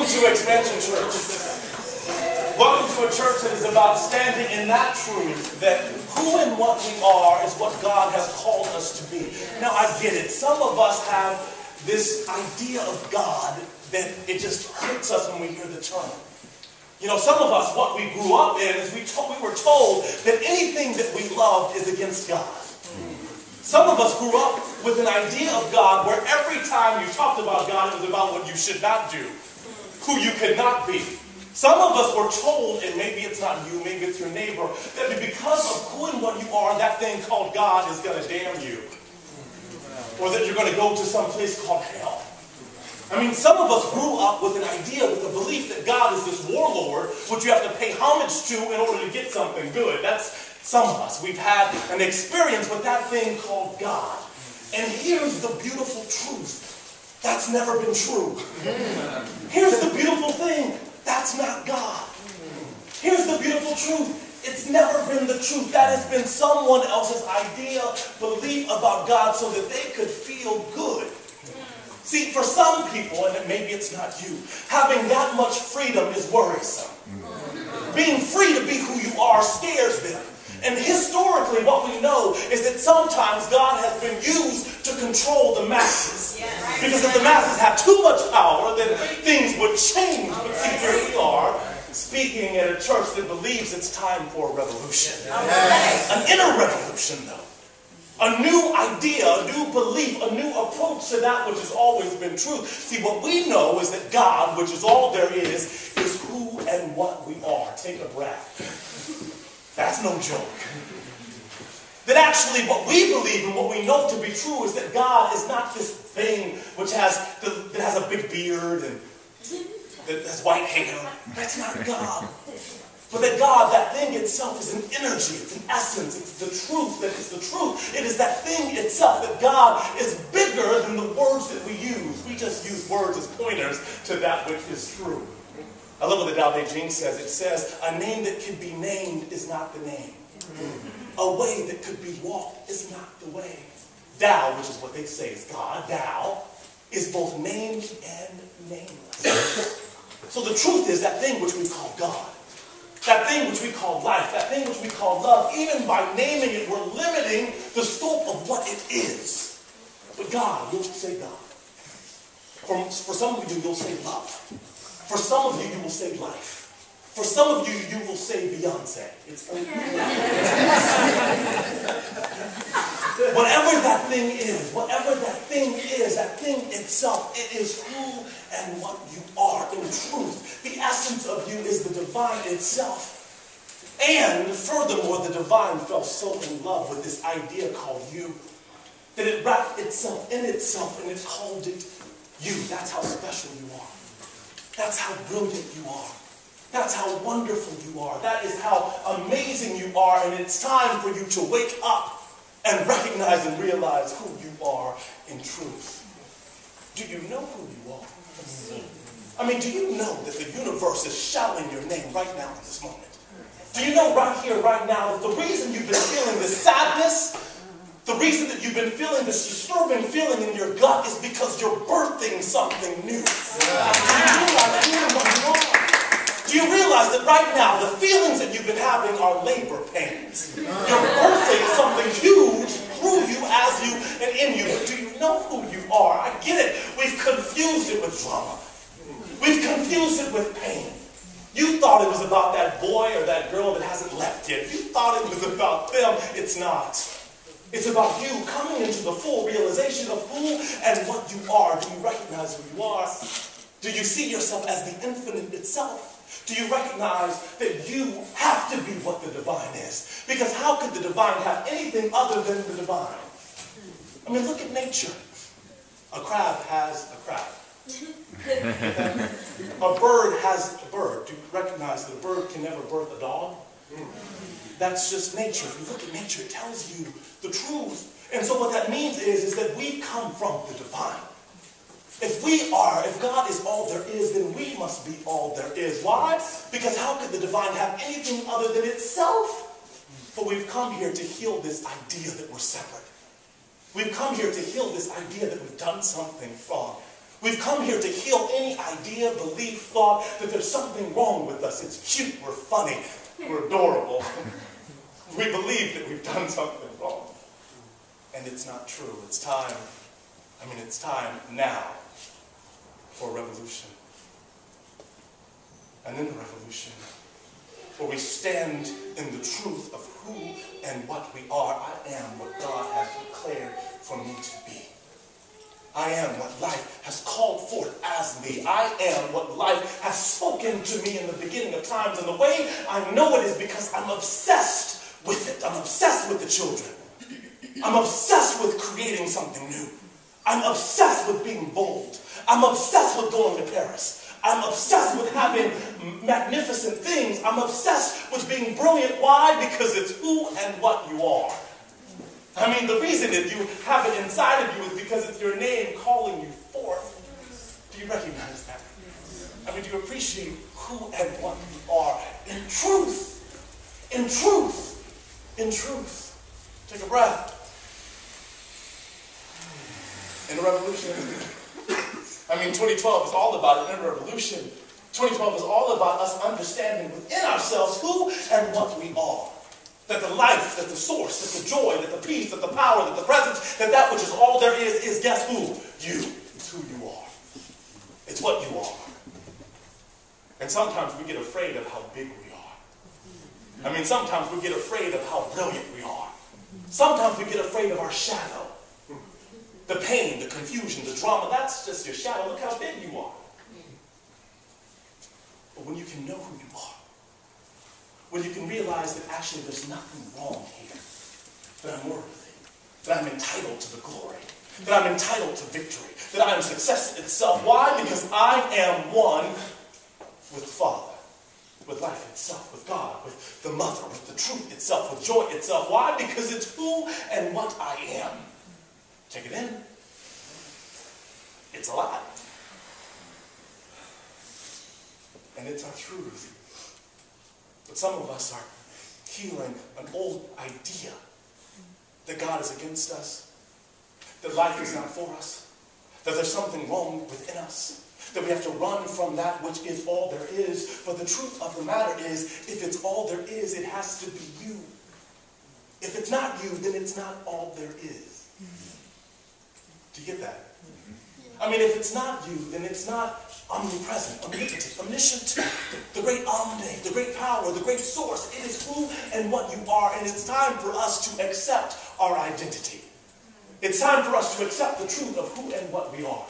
Welcome to Expansion Church. Welcome to a church that is about standing in that truth that who and what we are is what God has called us to be. Now I get it. Some of us have this idea of God that it just hurts us when we hear the term. You know, some of us, what we grew up in is we were told that anything that we loved is against God. Some of us grew up with an idea of God where every time you talked about God, it was about what you should not do, who you could not be. Some of us were told, and maybe it's not you, maybe it's your neighbor, that because of who and what you are, that thing called God is going to damn you. Or that you're going to go to some place called hell. I mean, some of us grew up with an idea, with a belief that God is this warlord, which you have to pay homage to in order to get something good. That's some of us. We've had an experience with that thing called God. And here's the beautiful truth. That's never been true. Here's the beautiful thing. That's not God. Here's the beautiful truth. It's never been the truth. That has been someone else's idea, belief about God so that they could feel good. See, for some people, and maybe it's not you, having that much freedom is worrisome. Being free to be who you are scares them. And historically, what we know is that sometimes God has been used to control the masses. Because if the masses have too much power, then things would change. But see, here we are, speaking at a church that believes it's time for a revolution. An inner revolution, though. A new idea, a new belief, a new approach to that which has always been true. See, what we know is that God, which is all there is who and what we are. Take a breath. That's no joke. That actually what we believe and what we know to be true is that God is not this thing which has a big beard and that has white hair. That's not God. But that God, that thing itself is an energy, it's an essence, it's the truth that is the truth. It is that thing itself, that God is bigger than the words that we use. We just use words as pointers to that which is true. I love what the Tao Te Ching says. It says, a name that can be named is not the name. A way that could be walked is not the way. Tao, which is what they say is God, Tao, is both named and nameless. So the truth is that thing which we call God, that thing which we call life, that thing which we call love, even by naming it, we're limiting the scope of what it is. But God, you'll say God. For some of you, you'll say love. For some of you, you will say life. For some of you, you will say Beyonce. Whatever that thing is, that thing itself, it is who and what you are in truth. The essence of you is the divine itself. And furthermore, the divine fell so in love with this idea called you that it wrapped itself in itself and it called it you. That's how special you are. That's how brilliant you are. That's how wonderful you are. That is how amazing you are. And it's time for you to wake up and recognize and realize who you are in truth. Do you know who you are? I mean, do you know that the universe is shouting your name right now in this moment? Do you know right here, right now, that the reason you've been feeling this sadness, the reason that you've been feeling this disturbing feeling in your gut is because you're birthing something new. Do you realize that right now the feelings that you've been having are labor pains? You're birthing something huge through you, as you, and in you. But do you know who you are? I get it. We've confused it with drama. We've confused it with pain. You thought it was about that boy or that girl that hasn't left yet. You thought it was about them. It's not. It's about you coming into the full realization of who and what you are. Do you recognize who you are? Do you see yourself as the infinite itself? Do you recognize that you have to be what the divine is? Because how could the divine have anything other than the divine? I mean, look at nature. A crab has a crab. A bird has a bird. Do you recognize that a bird can never birth a dog? That's just nature. If you look at nature, it tells you the truth. And so what that means is that we come from the divine. If God is all there is, then we must be all there is. Why? Because how could the divine have anything other than itself? But we've come here to heal this idea that we're separate. We've come here to heal this idea that we've done something wrong. We've come here to heal any idea, belief, thought that there's something wrong with us. It's cute, we're funny, we're adorable. We believe that we've done something wrong. And it's not true. It's time now for a revolution. And in the revolution, where we stand in the truth of who and what we are, I am what God has declared for me to be. I am what life has called forth as me. I am what life has spoken to me in the beginning of times. And the way I know it is because I'm obsessed with it. I'm obsessed with the children. I'm obsessed with creating something new. I'm obsessed with being bold. I'm obsessed with going to Paris. I'm obsessed with having magnificent things. I'm obsessed with being brilliant. Why? Because it's who and what you are. I mean, the reason that you have it inside of you is because it's your name calling you forth. Do you recognize that? I mean, do you appreciate who and what you are in truth? In truth. In truth. Take a breath. In the revolution. 2012 is all about an inner revolution. 2012 is all about us understanding within ourselves who and what we are. That the life, that the source, that the joy, that the peace, that the power, that the presence, that which is all there is guess who? You. It's who you are. It's what you are. And sometimes we get afraid of how big we are. Sometimes we get afraid of how brilliant we are. Sometimes we get afraid of our shadow. The pain, the confusion, the drama, that's just your shadow. Look how big you are. But when you can know who you are, when you can realize that actually there's nothing wrong here, that I'm worthy, that I'm entitled to the glory, that I'm entitled to victory, that I am success itself. Why? Because I am one with the Father, with life itself, with God, with the Mother, with the truth itself, with joy itself. Why? Because it's who and what I am. Take it in. It's alive. And it's our truth. But some of us are healing an old idea that God is against us, that life is not for us, that there's something wrong within us, that we have to run from that which is all there is. But the truth of the matter is, if it's all there is, it has to be you. If it's not you, then it's not all there is. Do you get that? If it's not you, then it's not omnipresent, omnipotent, omniscient, the great omni, the great power, the great source. It is who and what you are, and it's time for us to accept our identity. It's time for us to accept the truth of who and what we are.